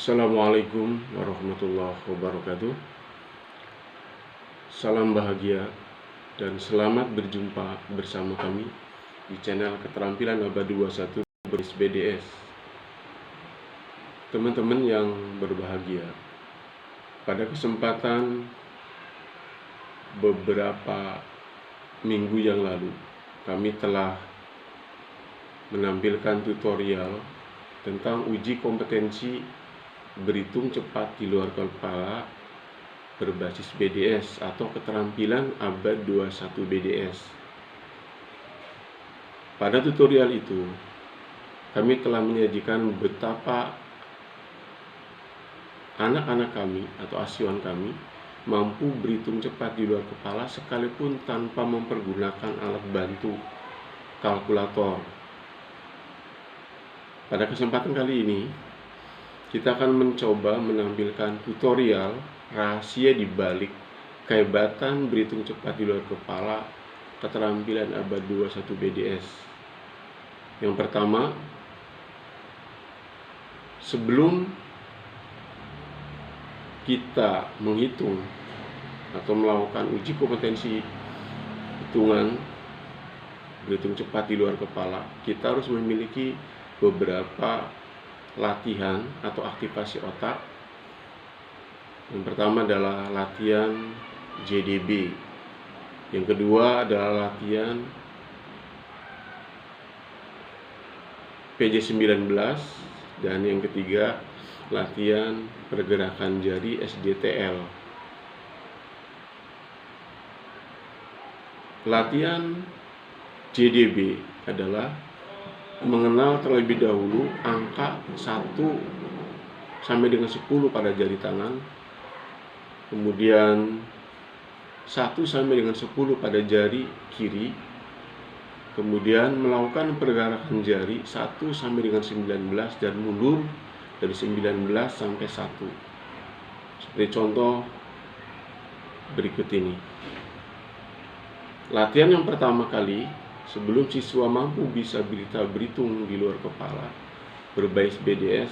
Assalamualaikum warahmatullahi wabarakatuh. Salam bahagia dan selamat berjumpa bersama kami di channel Keterampilan Abadi 21 Beris BDS. Teman-teman yang berbahagia, pada kesempatan beberapa minggu yang lalu kami telah menampilkan tutorial tentang uji kompetensi berhitung cepat di luar kepala berbasis BDS atau keterampilan abad 21 BDS. Pada tutorial itu, kami telah menyajikan betapa anak-anak kami atau asuhan kami mampu berhitung cepat di luar kepala sekalipun tanpa mempergunakan alat bantu kalkulator. Pada kesempatan kali ini, kita akan mencoba menampilkan tutorial rahasia di balik kehebatan berhitung cepat di luar kepala keterampilan abad 21 BDS. Yang pertama, sebelum kita menghitung atau melakukan uji kompetensi hitungan berhitung cepat di luar kepala, kita harus memiliki beberapa latihan atau aktivasi otak. Yang pertama adalah latihan JDB. Yang kedua adalah latihan PJ19 dan yang ketiga latihan pergerakan jari SDTL. Latihan JDB adalah mengenal terlebih dahulu angka 1 sampai dengan 10 pada jari tangan, kemudian 1 sampai dengan 10 pada jari kiri, kemudian melakukan pergerakan jari 1 sampai dengan 19 dan mundur dari 19 sampai 1. Seperti contoh berikut ini. Latihan yang pertama kali, sebelum siswa mampu bisa berhitung di luar kepala berbasis BDS,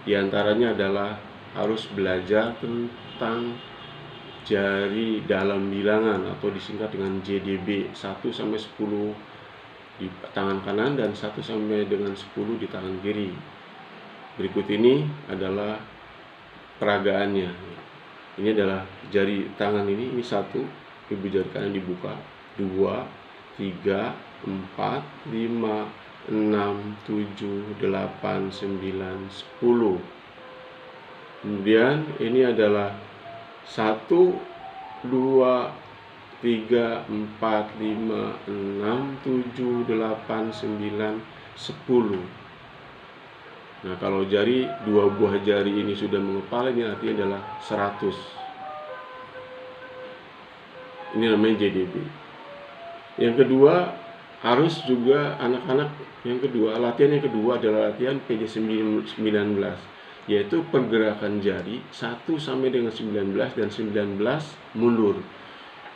diantaranya adalah harus belajar tentang jari dalam bilangan atau disingkat dengan JDB 1 sampai 10 di tangan kanan dan 1 sampai dengan 10 di tangan kiri. Berikut ini adalah peragaannya. Ini adalah jari tangan ini 1, ibu jari kanan dibuka, 2, 3, 4, 5, 6, 7, 8, 9, 10. Kemudian ini adalah 1, 2, 3, 4, 5, 6, 7, 8, 9, 10. Nah, kalau jari, dua buah jari ini sudah mengepal, ini artinya adalah 100. Ini namanya JDB. Yang kedua, harus juga anak-anak latihan yang kedua adalah latihan PJ19, yaitu pergerakan jari 1 sampai dengan 19 dan 19 mundur.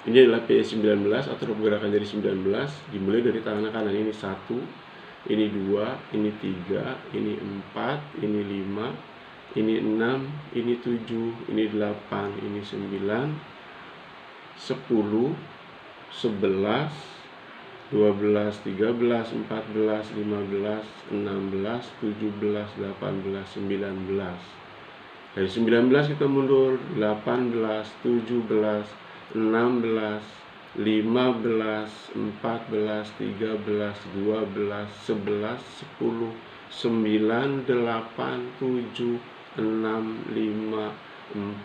Ini adalah PJ19 atau pergerakan jari 19, dimulai dari tangan kanan. Ini 1, ini 2, ini 3, ini 4, ini 5, ini 6, ini 7, ini 8, ini 9, 10, 11, 12, 13, 14, 15, 16, 17, 18, 19. Dari 19 kita mundur 18, 17, 16, 15, 14, 13, 12, 11, 10, 9, 8, 7, 6, 5,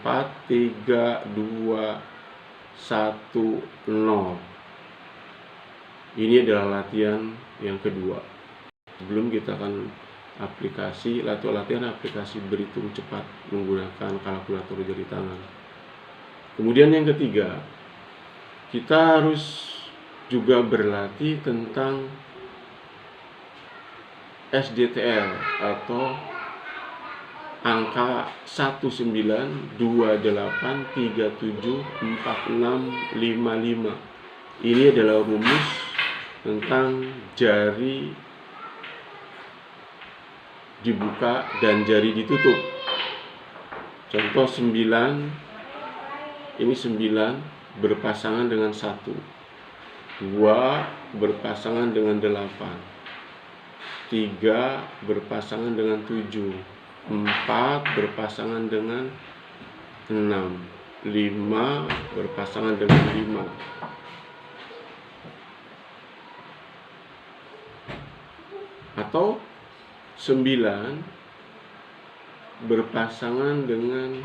4, 3, 2, 1, 0. Ini adalah latihan yang kedua. Sebelum kita akan latihan aplikasi berhitung cepat menggunakan kalkulator jari tangan. Kemudian yang ketiga, kita harus juga berlatih tentang SDTL atau angka 19, 28, 37, 46, 55. Ini adalah rumus tentang jari dibuka dan jari ditutup. Contoh 9, ini 9 berpasangan dengan 1, 2 berpasangan dengan 8, 3 berpasangan dengan 7, 4 berpasangan dengan 6, 5 berpasangan dengan 5. Atau 9 berpasangan dengan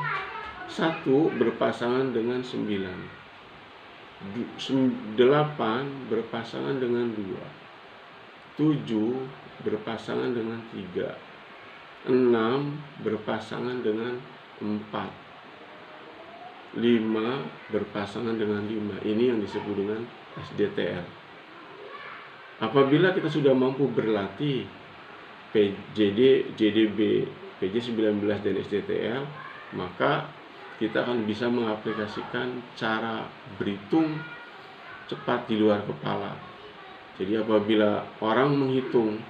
1 berpasangan dengan 9, 8 berpasangan dengan 2, 7 berpasangan dengan 3, 6 berpasangan dengan 4, 5 berpasangan dengan 5. Ini yang disebut dengan SDTL. Apabila kita sudah mampu berlatih PJD, JDB, PJ19 dan SDTL, maka kita akan bisa mengaplikasikan cara berhitung cepat di luar kepala. Jadi apabila orang menghitung,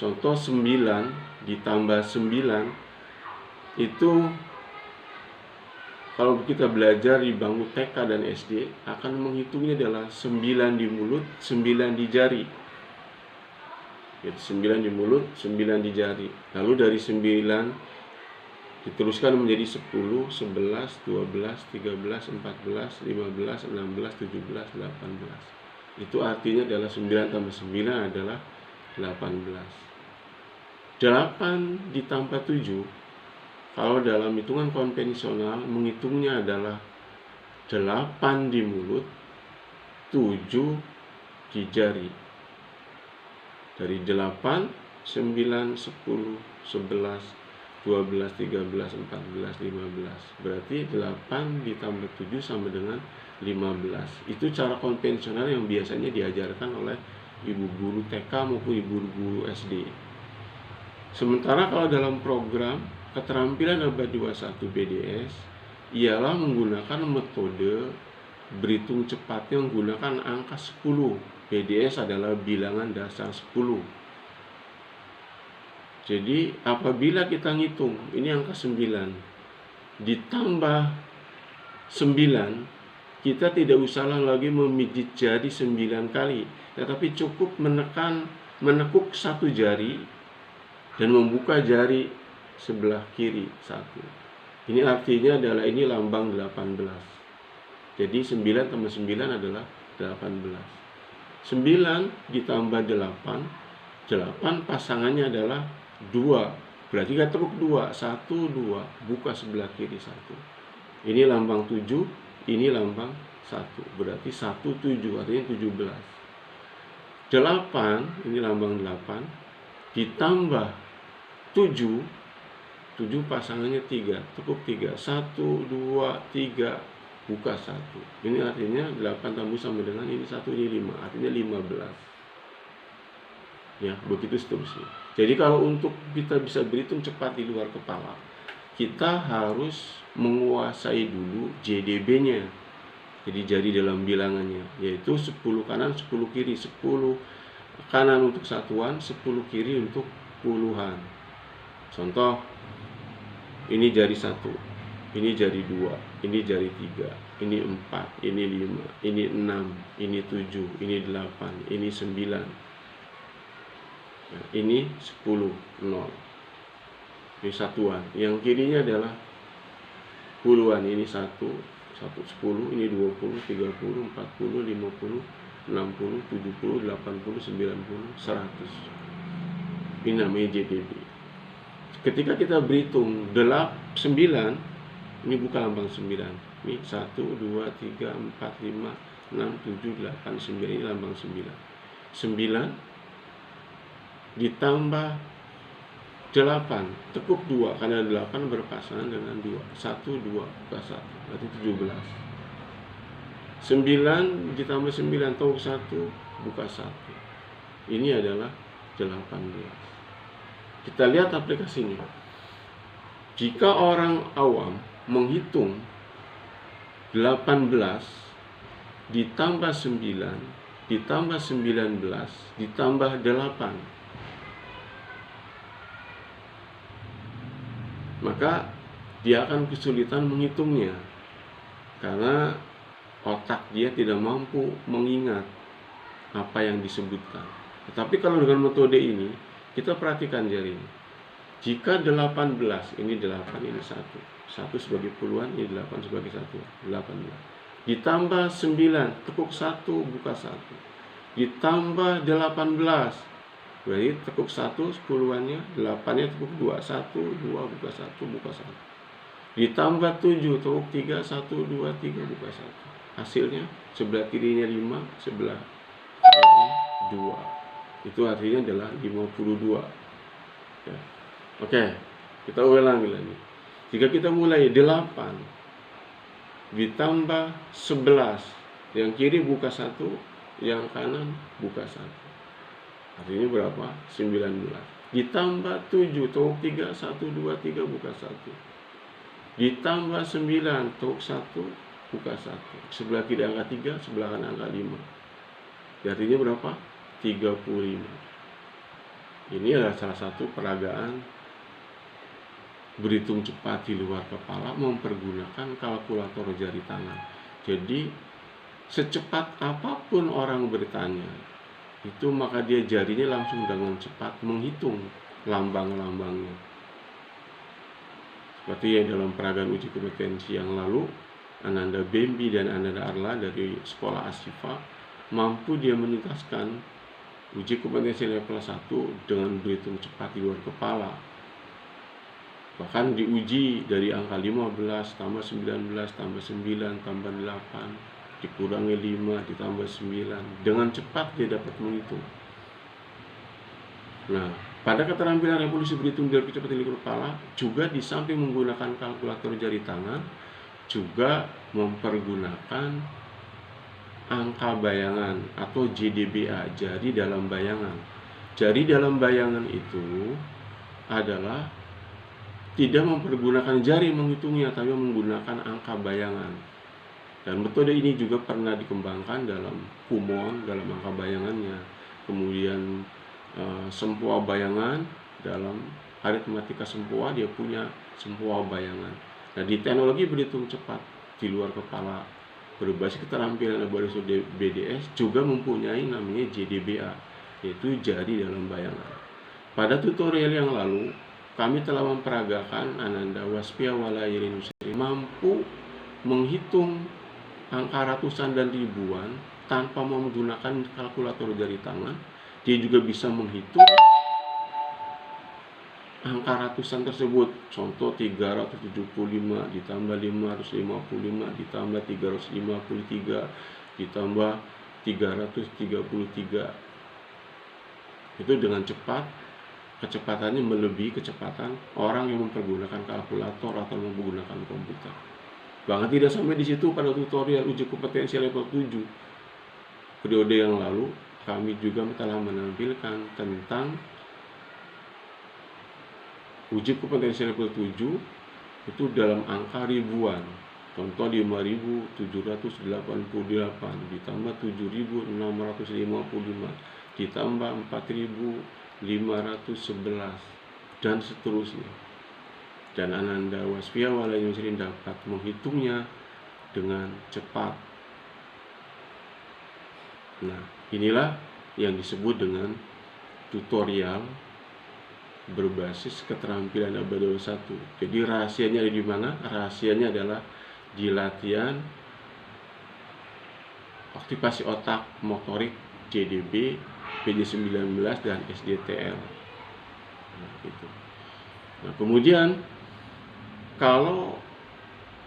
contoh 9 ditambah 9, itu kalau kita belajar di bangku TK dan SD, akan menghitungnya adalah 9 di mulut, 9 di jari. Jadi 9 di mulut, 9 di jari. Lalu dari 9 diteruskan menjadi 10, 11, 12, 13, 14, 15, 16, 17, 18. Itu artinya adalah 9 tambah 9 adalah 18. 8 ditambah 7, kalau dalam hitungan konvensional menghitungnya adalah 8 di mulut, 7 di jari. Dari 8, 9, 10, 11, 12, 13, 14, 15. Berarti 8 ditambah 7 sama dengan 15. Itu cara konvensional yang biasanya diajarkan oleh ibu guru TK maupun ibu guru SD. Sementara kalau dalam program keterampilan abad 21 BDS ialah menggunakan metode berhitung cepatnya menggunakan angka 10. BDS adalah bilangan dasar 10. Jadi apabila kita ngitung, ini angka 9 ditambah 9, kita tidak usah lagi memijit jari 9 kali, tetapi cukup menekuk satu jari dan membuka jari sebelah kiri satu. Ini artinya adalah ini lambang 18. Jadi 9 tambah 9 adalah 18. 9 ditambah 8, 8 pasangannya adalah 2. Berarti kita tekuk 2, 1, 2, buka sebelah kiri 1. Ini lambang 7, ini lambang 1. Berarti 1, 7, artinya 17. 8, ini lambang 8, ditambah 7, 7 pasangannya 3, tekuk 3, 1, 2, 3, buka 1. Ini artinya 8 tambah sama dengan ini 1, ini 5, artinya 15. Ya, begitu seterusnya. Jadi kalau untuk kita bisa berhitung cepat di luar kepala, kita harus menguasai dulu JDB-nya. Jadi jari dalam bilangannya, yaitu 10 kanan, 10 kiri, 10 kanan untuk satuan, 10 kiri untuk puluhan. Contoh, ini jari 1, ini jari 2, ini jari 3, ini 4, ini 5, ini 6, ini 7, ini 8, ini 9. Nah, ini 10, 0. Ini satuan. Yang kirinya adalah puluhan. Ini 1, 10, ini 20, 30, 40, 50, 60, 70, 80, 90, 100. Ini namanya JDB. Ketika kita berhitung 9, ini bukan lambang 9. Ini 1, 2, 3, 4, 5, 6, 7, 8, 9. Ini lambang 9. 9 ditambah 8, tekuk 2, karena 8 berpasangan dengan 2. 1, 2, buka 1, berarti 17. 9 ditambah 9, tekuk 1, buka 1. Ini adalah 18. Kita lihat aplikasinya. Jika orang awam menghitung 18 ditambah 9 ditambah 19 ditambah 8, maka dia akan kesulitan menghitungnya karena otak dia tidak mampu mengingat apa yang disebutkan. Tetapi kalau dengan metode ini, kita perhatikan jari ini. Jika 18, ini 8, ini 1. 1 sebagai puluhan, ini 8 sebagai 1. 18. Ditambah 9, tekuk 1, buka 1. Ditambah 18, berarti tekuk 1, sepuluhannya, 8-nya tekuk 2. 1, 2, buka 1, buka 1. Ditambah 7, tekuk 3, 1, 2, 3, buka 1. Hasilnya, sebelah kirinya 5, sebelah kanannya 2. Itu artinya adalah 52. Ya. Oke, kita ulangi lagi. Jika kita mulai 8 ditambah 11, yang kiri buka 1, yang kanan buka 1. Artinya berapa? 19. Ditambah 7, tekuk 3, 1, 2, 3, buka 1. Ditambah 9, tekuk 1, buka 1. Sebelah kiri angka 3, sebelah kanan angka 5. Artinya berapa? 35. Ini adalah salah satu peragaan berhitung cepat di luar kepala mempergunakan kalkulator jari tangan. Jadi secepat apapun orang bertanya itu, maka dia jarinya langsung dengan cepat menghitung lambang-lambangnya. Seperti yang dalam peragaan uji kompetensi yang lalu, Ananda Bembi dan Ananda Arla dari sekolah Asifa mampu dia menuntaskan uji kompetensi level 1 dengan berhitung cepat di luar kepala. Bahkan diuji dari angka 15 tambah 19 tambah 9 tambah 8 dikurangi 5 ditambah 9, dengan cepat dia dapat menghitung. Nah, pada keterampilan revolusi berhitung dari cepat di luar kepala juga di samping menggunakan kalkulator jari tangan, juga mempergunakan angka bayangan atau JDBA, jari dalam bayangan. Jari dalam bayangan itu adalah tidak mempergunakan jari menghitungnya, tapi menggunakan angka bayangan. Dan metode ini juga pernah dikembangkan dalam Kumon, dalam angka bayangannya. Kemudian Sempua bayangan, dalam aritmatika Sempua dia punya Sempua bayangan. Nah, di teknologi berhitung cepat di luar kepala berbasis keterampilan laboratorium BDS juga mempunyai namanya JDBA, yaitu jari dalam bayangan. Pada tutorial yang lalu kami telah memperagakan Ananda Waspia Walayiri Nusri mampu menghitung angka ratusan dan ribuan tanpa menggunakan kalkulator jari tangan. Dia juga bisa menghitung angka ratusan tersebut. Contoh 375 ditambah 555 ditambah 353 ditambah 333. Itu dengan cepat. Kecepatannya melebihi kecepatan orang yang mempergunakan kalkulator atau menggunakan komputer. Bahkan tidak sampai di situ, pada tutorial uji kompetensi level 7 periode yang lalu kami juga telah menampilkan tentang uji kompetensi level 7 itu dalam angka ribuan. Contoh 5.788 ditambah 7.655 ditambah 4.511 dan seterusnya. Dan Ananda Waspia Walayiri Nusri dapat menghitungnya dengan cepat. Nah, inilah yang disebut dengan tutorial berbasis keterampilan abad 21. Jadi rahasianya ada di mana? Rahasianya adalah di latihan aktivasi otak motorik JDB, PJ19 dan SDTL. Nah, gitu. Nah, kemudian kalau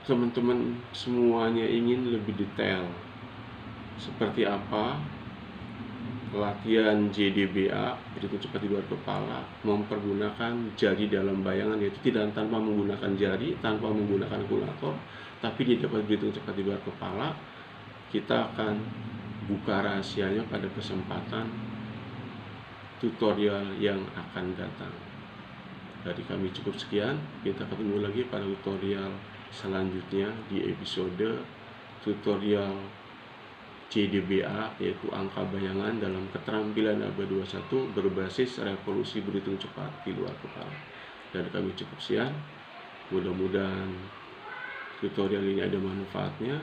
teman-teman semuanya ingin lebih detail seperti apa latihan JDBA, berhitung cepat di luar kepala, mempergunakan jari dalam bayangan, yaitu tidak tanpa menggunakan jari, tanpa menggunakan kalkulator, tapi dia dapat berhitung cepat di luar kepala, kita akan buka rahasianya pada kesempatan tutorial yang akan datang. Dari kami cukup sekian, kita ketemu lagi pada tutorial selanjutnya di episode tutorial JDBA, yaitu angka bayangan dalam keterampilan abad 21 berbasis revolusi berhitung cepat di luar kepala. Dan kami cukup sekian. Mudah-mudahan tutorial ini ada manfaatnya.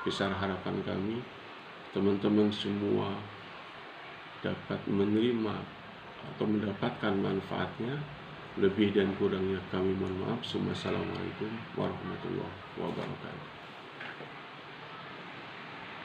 Besar harapan kami teman-teman semua dapat menerima atau mendapatkan manfaatnya. Lebih dan kurangnya kami mohon maaf. Assalamualaikum warahmatullahi wabarakatuh.